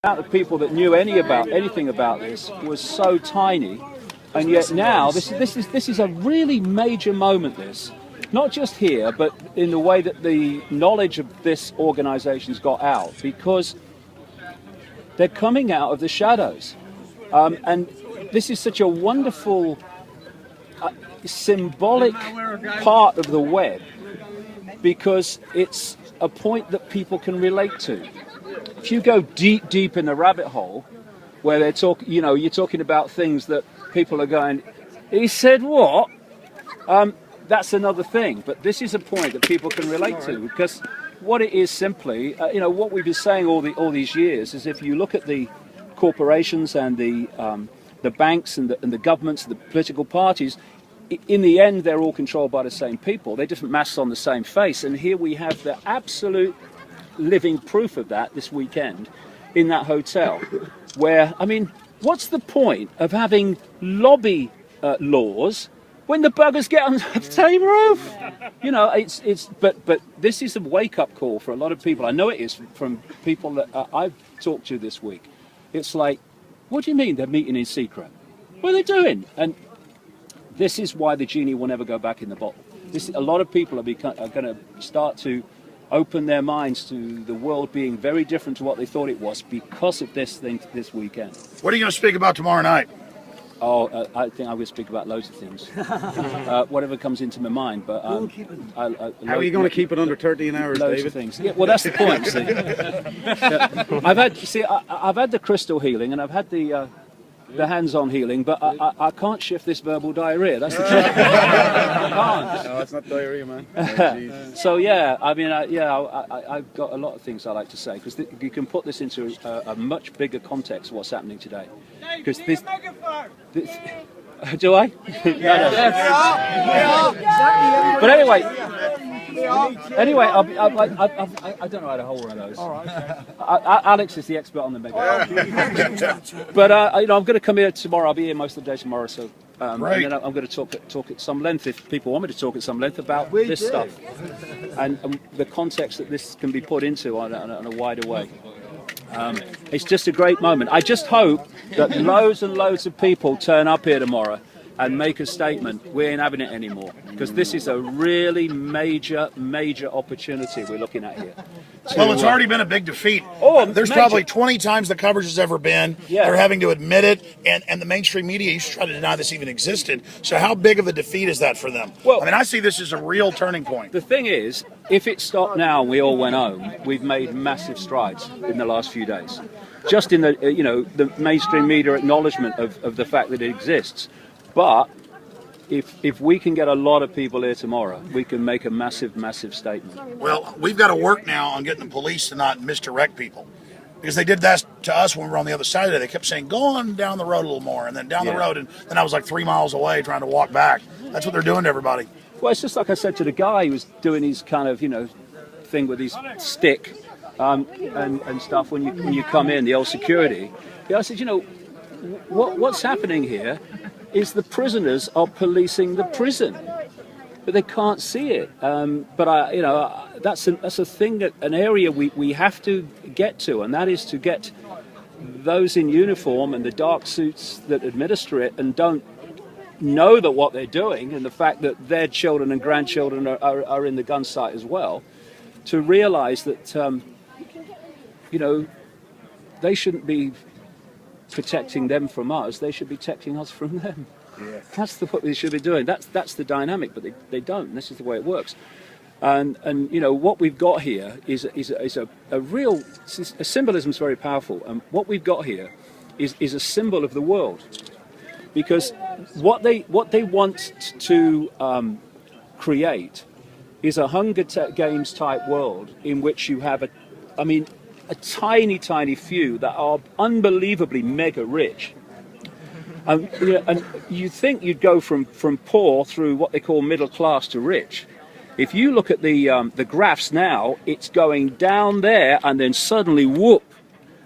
amount of people that knew anything about this was so tiny, and yet now this is a really major moment. This, not just here, but in the way that the knowledge of this organisation's got out, because they're coming out of the shadows, and this is such a wonderful symbolic part of the web, because it's a point that people can relate to. If you go deep in the rabbit hole, where they're you're talking about things that people are going, he said what? That's another thing. But this is a point that people can relate to, because what it is simply, what we've been saying all these years is, if you look at the corporations and the banks and the governments and the political parties, in the end they're all controlled by the same people. They're different masks on the same face, and here we have the absolute living proof of that this weekend in that hotel, where, I mean, what's the point of having lobby laws when the buggers get on the same roof? But this is a wake-up call for a lot of people. I know it is, from people that I've talked to this week. It's like, what do you mean they're meeting in secret? What are they doing? And this is why the genie will never go back in the bottle. A lot of people are going to start to open their minds to the world being very different to what they thought it was, because of this thing this weekend. What are you going to speak about tomorrow night? Oh, I think I'm going to speak about loads of things. Whatever comes into my mind. But how are you going to keep it under 13 hours, loads David? Of things. Yeah, well, that's the point. See, I've had the crystal healing, and I've had the hands-on healing, but I can't shift this verbal diarrhea. That's the truth. I can't. No, it's not diarrhea, man. So yeah, I mean, I've got a lot of things I like to say, because you can put this into a much bigger context of what's happening today. Because this do I? No. But anyway, I don't know how to hold one of those. All right. Alex is the expert on the mega. But I'm going to come here tomorrow. I'll be here most of the day tomorrow, so and then I'm going to talk at some length, if people want me to talk at some length, about this stuff and the context that this can be put into on a wider way. It's just a great moment. I just hope that loads and loads of people turn up here tomorrow and make a statement. We ain't having it anymore, because this is a really major opportunity we're looking at here. Well, it's already been a big defeat. There's major. probably 20 times the coverage has ever been. Yeah. They're having to admit it, and the mainstream media used to try to deny this even existed. So how big of a defeat is that for them? Well, I mean, I see this as a real turning point. The thing is, if it stopped now and we all went home, we've made massive strides in the last few days. Just in the mainstream media acknowledgement of the fact that it exists. But if we can get a lot of people here tomorrow, we can make a massive statement. Well, we've got to work now on getting the police to not misdirect people, because they did that to us when we were on the other side of it. They kept saying, go on down the road a little more, and then down the road, and then I was like 3 miles away trying to walk back. That's what they're doing to everybody. Well, it's just like I said to the guy who was doing his kind of, thing with his stick and stuff when you come in, the old security. Yeah, I said, what's happening here is the prisoners are policing the prison, but they can't see it. But that's a thing, an area we have to get to, and that is to get those in uniform and the dark suits that administer it and don't know that what they're doing, and the fact that their children and grandchildren are in the gun sight as well, to realise that they shouldn't be protecting them from us, they should be protecting us from them. Yeah. That's what they should be doing. That's the dynamic, but they don't. This is the way it works. And what we've got here is a real symbolism is very powerful. And what we've got here is a symbol of the world, because what they want to create is a Hunger Games type world in which you have a tiny few that are unbelievably mega rich. And you think you'd go from poor through what they call middle class to rich. If you look at the graphs now, it's going down there and then suddenly whoop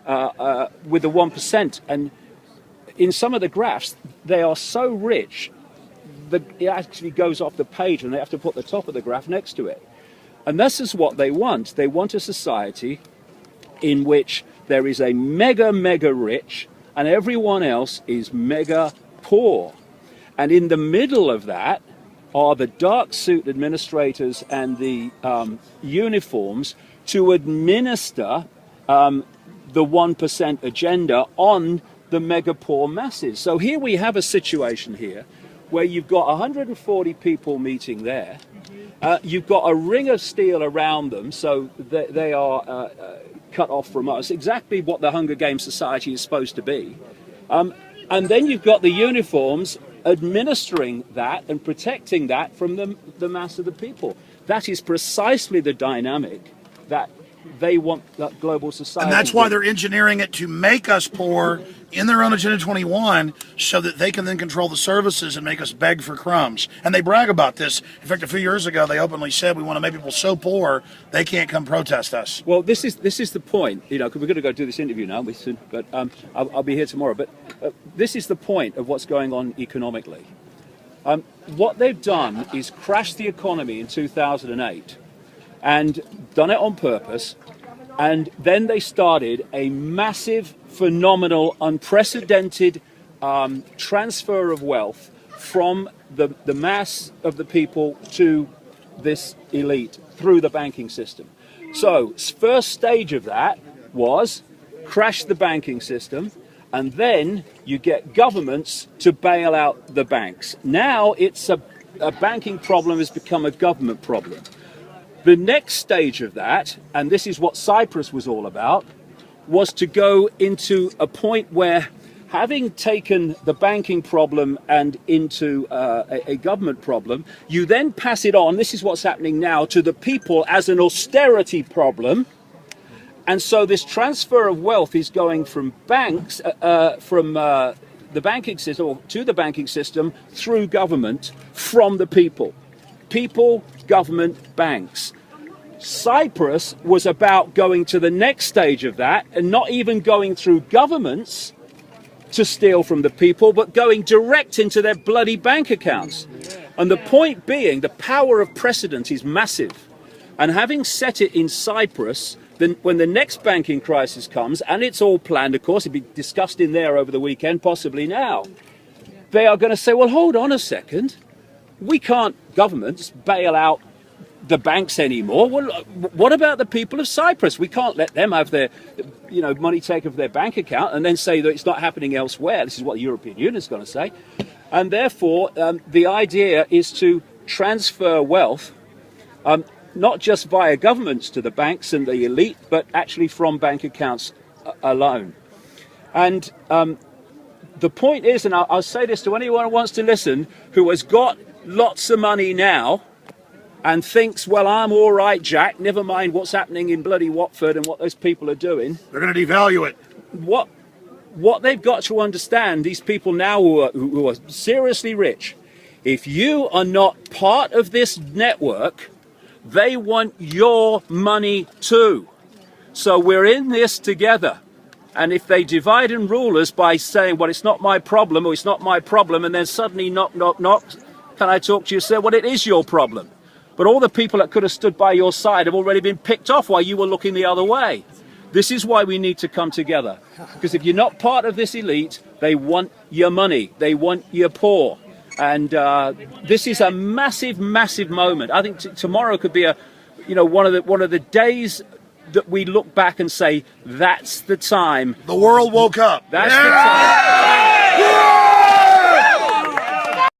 with the 1%. And in some of the graphs, they are so rich that it actually goes off the page, and they have to put the top of the graph next to it. And this is what they want. They want a society in which there is a mega, mega rich, and everyone else is mega poor. And in the middle of that are the dark suit administrators and the uniforms to administer the 1% agenda on the mega poor masses. So here we have a situation here where you've got 140 people meeting there. You've got a ring of steel around them, so they are cut off from us, exactly what the Hunger Games society is supposed to be. And then you've got the uniforms administering that and protecting that from the mass of the people. That is precisely the dynamic that they want that global society. And that's why they're engineering it to make us poor in their own Agenda 21 so that they can then control the services and make us beg for crumbs. And they brag about this. In fact, a few years ago, they openly said we want to make people so poor they can't come protest us. Well, this is the point, you know, because we're going to go do this interview now, but I'll be here tomorrow. But this is the point of what's going on economically. What they've done is crash the economy in 2008 and done it on purpose. And then they started a massive, phenomenal, unprecedented transfer of wealth from the mass of the people to this elite through the banking system. So, first stage of that was crash the banking system, and then you get governments to bail out the banks. Now it's a banking problem has become a government problem. The next stage of that, and this is what Cyprus was all about, was to go into a point where, having taken the banking problem and into a government problem, you then pass it on, this is what's happening now, to the people as an austerity problem. And so this transfer of wealth is going from banks, from the banking system, or to the banking system, through government, from the people. People, government, banks. Cyprus was about going to the next stage of that and not even going through governments to steal from the people, but going direct into their bloody bank accounts. And the point being, the power of precedent is massive. And having set it in Cyprus, then when the next banking crisis comes, and it's all planned, of course, it'll be discussed in there over the weekend, possibly now, they are going to say, well, hold on a second. We can't, governments, bail out the banks anymore. Well, what about the people of Cyprus? We can't let them have their, money taken from their bank account and then say that it's not happening elsewhere. This is what the European Union is going to say. And therefore, the idea is to transfer wealth, not just via governments to the banks and the elite, but actually from bank accounts alone. And the point is, and I'll say this to anyone who wants to listen, who has got lots of money now and thinks, well, I'm all right, Jack, never mind what's happening in bloody Watford and what those people are doing. They're going to devalue it. What they've got to understand, these people now who are seriously rich, if you are not part of this network, they want your money too. So we're in this together. And if they divide and rule us by saying, well, it's not my problem, or it's not my problem, and then suddenly knock, knock, knock, can I talk to you, sir? Well, it is your problem. But all the people that could have stood by your side have already been picked off while you were looking the other way. This is why we need to come together. Because if you're not part of this elite, they want your money. They want your poor. And this is a massive, massive moment. I think tomorrow could be one of the days that we look back and say, that's the time. The world woke up. That's the time.